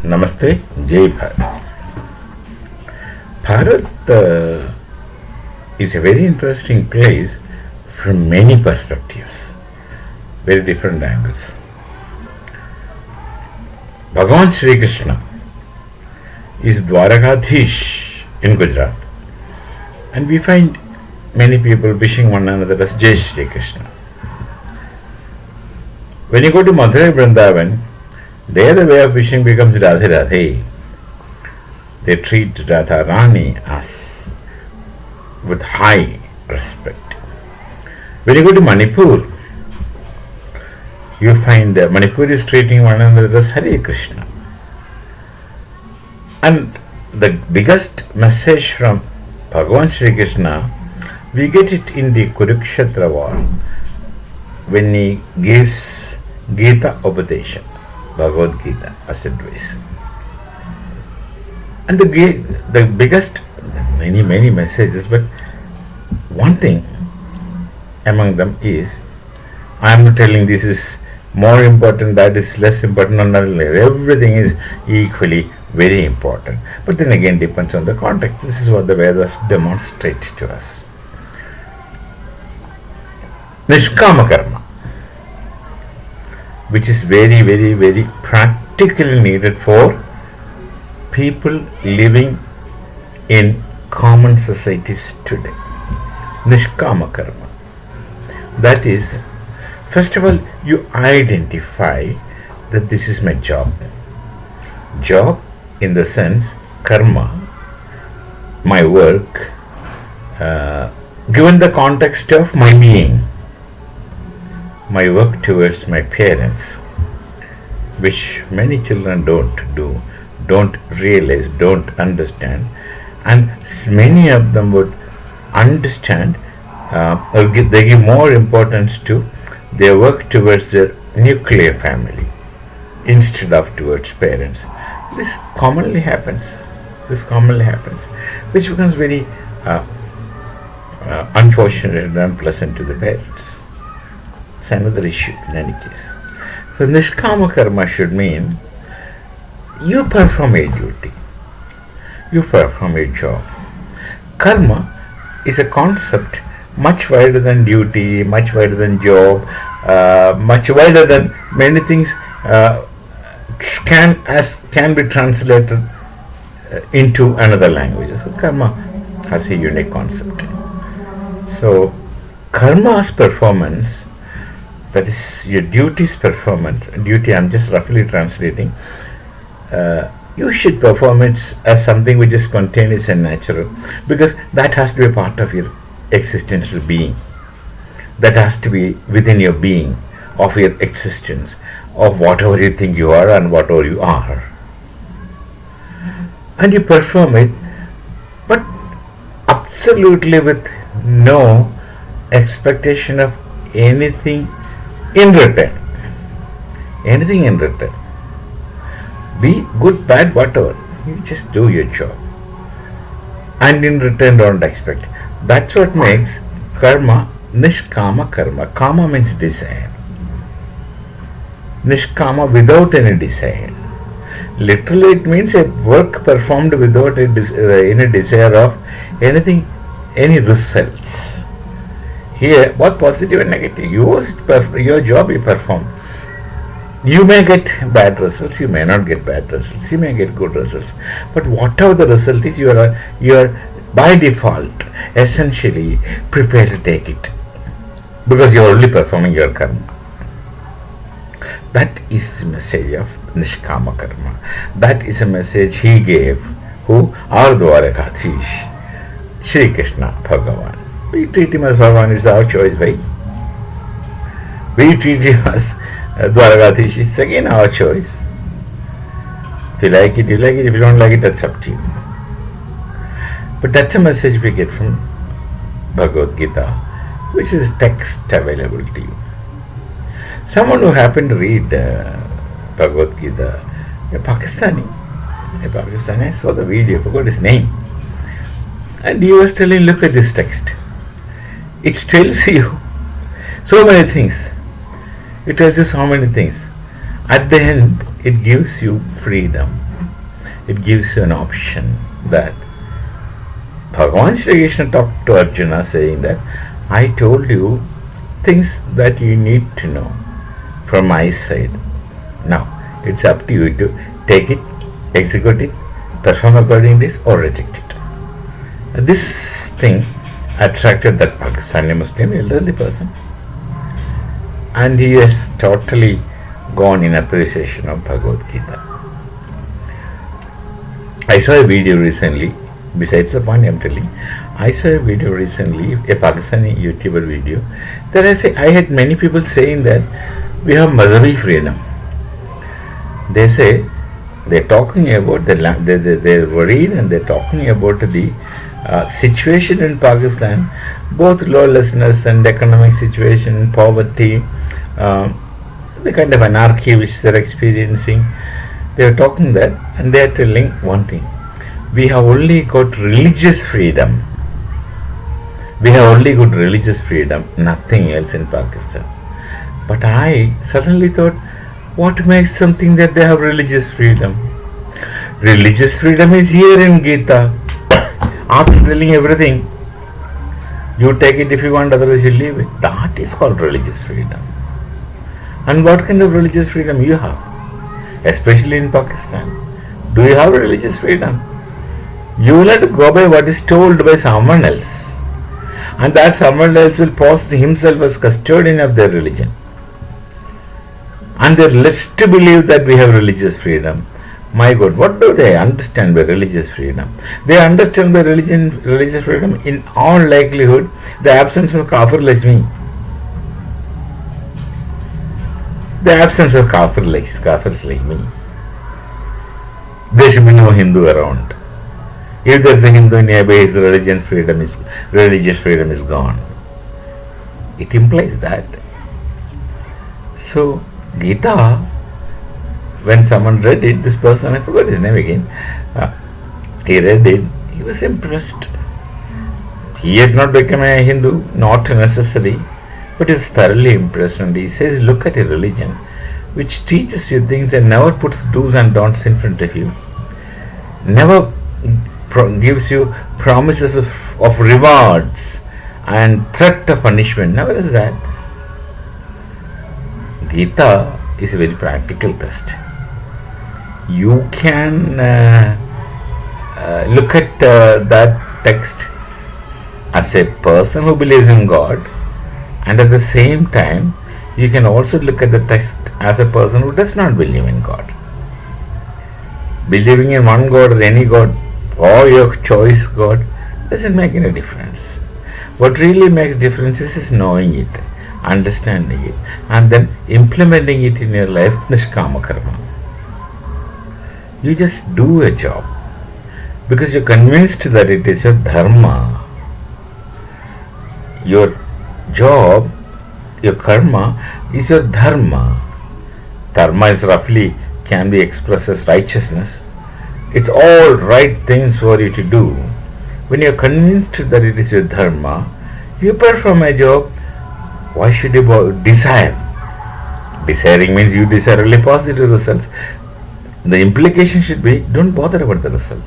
Namaste, Jai Bharat. Bharat is a very interesting place from many perspectives, very different angles. Bhagavan Shri Krishna is Dwarakadhish in Gujarat, and we find many people wishing one another as Jai Shri Krishna. When you go to Mathura Vrindavan, there the way of wishing becomes Radhe Radhe. They treat Radha Rani as with high respect. When you go to Manipur, you find Manipur is treating one another as Hare Krishna. And the biggest message from Bhagavan Shri Krishna, we get it in the Kurukshetra war when he gives Gita Upadesha, Bhagavad Gita as advice. And the biggest, many messages, but one thing among them is, I am not telling this is more important, that is less important, everything is equally very important. But then again depends on the context. This is what the Vedas demonstrate to us. NIshkama Karma, which is very practically needed for people living in common societies today. NIshkama Karma. That is, first of all, you identify that this is my job. Job in the sense, karma, my work, given the context of my being, my work towards my parents, which many children don't realize, don't understand, and many of them would understand, they give more importance to their work towards their nuclear family instead of towards parents. This commonly happens, which becomes very unfortunate and unpleasant to the parents. It's another issue in any case. So Nishkama Karma should mean you perform a duty, you perform a job. Karma is a concept much wider than duty, much wider than job, much wider than many things can be translated into another language. So karma has a unique concept. So karma's performance, that is your duty's performance, duty I'm just roughly translating, you should perform it as something which is spontaneous and natural, because that has to be a part of your existential being. That has to be within your being, of your existence, of whatever you think you are and whatever you are. And you perform it, but absolutely with no expectation of anything in return. Anything in return. Be good, bad, whatever. You just do your job. And in return don't expect. That's what makes karma Nishkama Karma. Kama means desire. Nishkama, without any desire. Literally it means a work performed without any desire of anything, any results. Here, both positive and negative. Your job you perform. You may get bad results, you may not get bad results, you may get good results. But whatever the result is, you are by default essentially prepared to take it, because you are only performing your karma. That is the message of Nishkama Karma. That is a message he gave, who? Our Dwarakadhish, Shri Krishna Bhagavan. We treat him as Bhagavan, it's our choice, right? We treat him as Dwarakadhish, it's again our choice. If you like it, you like it. If you don't like it, that's up to you. But that's a message we get from Bhagavad Gita, which is a text available to you. Someone who happened to read Bhagavad Gita, a Pakistani, I saw the video, forgot his name. And he was telling, look at this text. It tells you so many things. It tells you so many things. At the end, it gives you freedom. it gives you an option that Bhagavan Sri Krishna talked to Arjuna saying that I told you things that you need to know from my side. Now it's up to you to take it, execute it, perform according to this, or reject it. This thing attracted that Pakistani Muslim elderly person, and he has totally gone in appreciation of Bhagavad Gita. I saw a video recently, besides the point I'm telling, I saw a video recently, a Pakistani YouTuber video, that I had many people saying that we have Mazhabi freedom. They say they're talking about they're worried, and they're talking about the situation in Pakistan, both lawlessness and economic situation, poverty, the kind of anarchy which they're experiencing. They're talking that, and they're telling one thing: we have only got religious freedom. We have only got religious freedom, nothing else in Pakistan. But I suddenly thought, what makes them think that they have religious freedom? Religious freedom is here in Gita. After telling everything, you take it if you want, otherwise you leave it. That is called religious freedom. And what kind of religious freedom you have? Especially in Pakistan. Do you have religious freedom? You will have to go by what is told by someone else. And that someone else will post himself as custodian of their religion. And they're led to believe that we have religious freedom. My God, what do they understand by religious freedom? They understand by religious freedom in all likelihood the absence of kafir like me. The absence of kafirs like me. There should be no Hindu around. If there is a Hindu nearby, his religious freedom is gone. It implies that. So Gita, when someone read it, this person, I forgot his name again, he read it, he was impressed. He had not become a Hindu, not necessary, but he was thoroughly impressed, and he says, look at a religion which teaches you things and never puts do's and don'ts in front of you, never gives you promises of rewards and threat of punishment, never is that. Gita is a very practical test. You can look at that text as a person who believes in God, and at the same time you can also look at the text as a person who does not believe in God. Believing in one God or any God or your choice God doesn't make any difference. What really makes difference is knowing it, understanding it, and then implementing it in your life. NIshkama Karma. You just do a job because you're convinced that it is your dharma. Your job, your karma is your dharma. Dharma is roughly can be expressed as righteousness. It's all right things for you to do. When you're convinced that it is your dharma, you perform a job. Why should you desire? Desiring means you desire only positive results. The implication should be, don't bother about the result.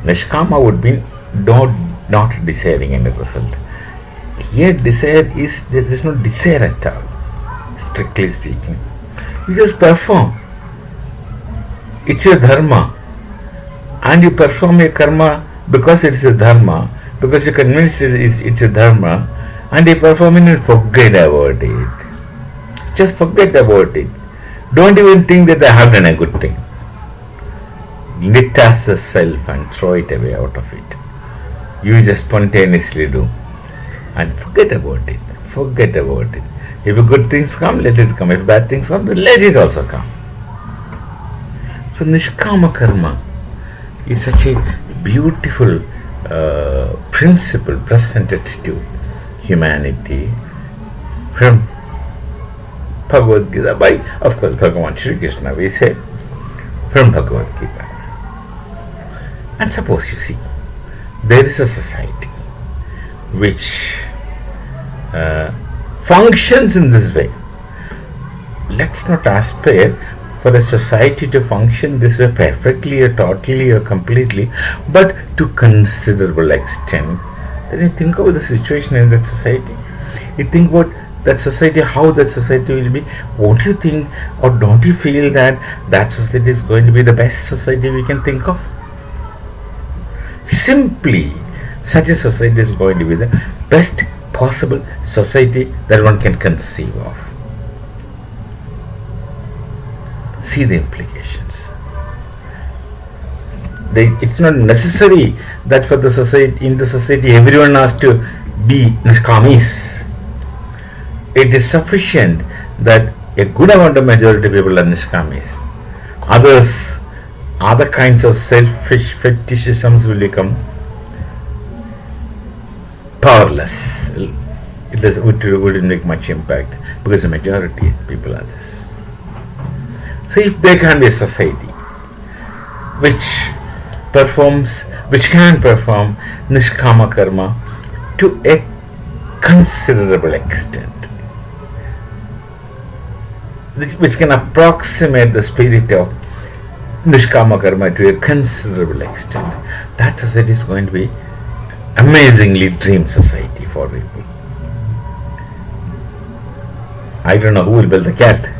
Nishkama would mean not desiring any result. Here desire is, there is no desire at all, strictly speaking. You just perform. It's your dharma. And you perform your karma because it's your dharma, because you're convinced it's your dharma, and you perform it and forget about it. Just forget about it. Don't even think that I have done a good thing. Lit as a self and throw it away out of it. You just spontaneously do. And forget about it. Forget about it. If good things come, let it come. If bad things come, then let it also come. So Nishkama Karma is such a beautiful principle presented to humanity from Bhagavad Gita by, of course, Bhagavan Sri Krishna, we say, from Bhagavad Gita. And suppose you see, there is a society which functions in this way. Let's not aspire for a society to function this way perfectly or totally or completely, but to considerable extent, then you think of the situation in that society. You think about that society, how that society will be. Won't you think, or don't you feel that that society is going to be the best society we can think of? Simply, such a society is going to be the best possible society that one can conceive of. See the implications. It's not necessary that for the society, in the society, everyone has to be Nishkamis. It is sufficient that a good amount of majority people are Nishkamis. Others, other kinds of selfish fetishisms will become powerless. It wouldn't make much impact because the majority people are this. So if there can be a society which can perform Nishkama Karma to a considerable extent, which can approximate the spirit of Nishkama Karma to a considerable extent, that society is going to be amazingly dream society for people. I don't know who will build the cat.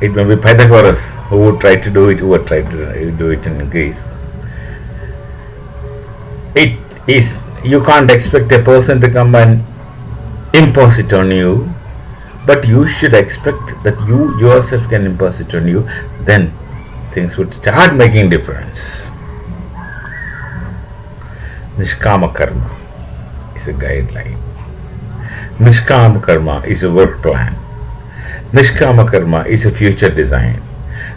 It may be Pythagoras who would try to do it, who would try to do it in Greece. It is, you can't expect a person to come and impose it on you, but you should expect that you yourself can impose it on you. Then things would start making difference. Nishkama Karma is a guideline. Nishkama Karma is a work plan. Nishkama Karma is a future design.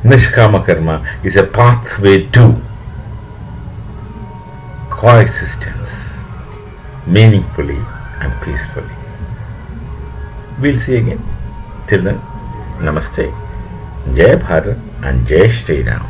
Nishkama Karma is a pathway to coexistence meaningfully and peacefully. We'll see again. Till then, Namaste, Jai Bharat and Jai Shri Ram.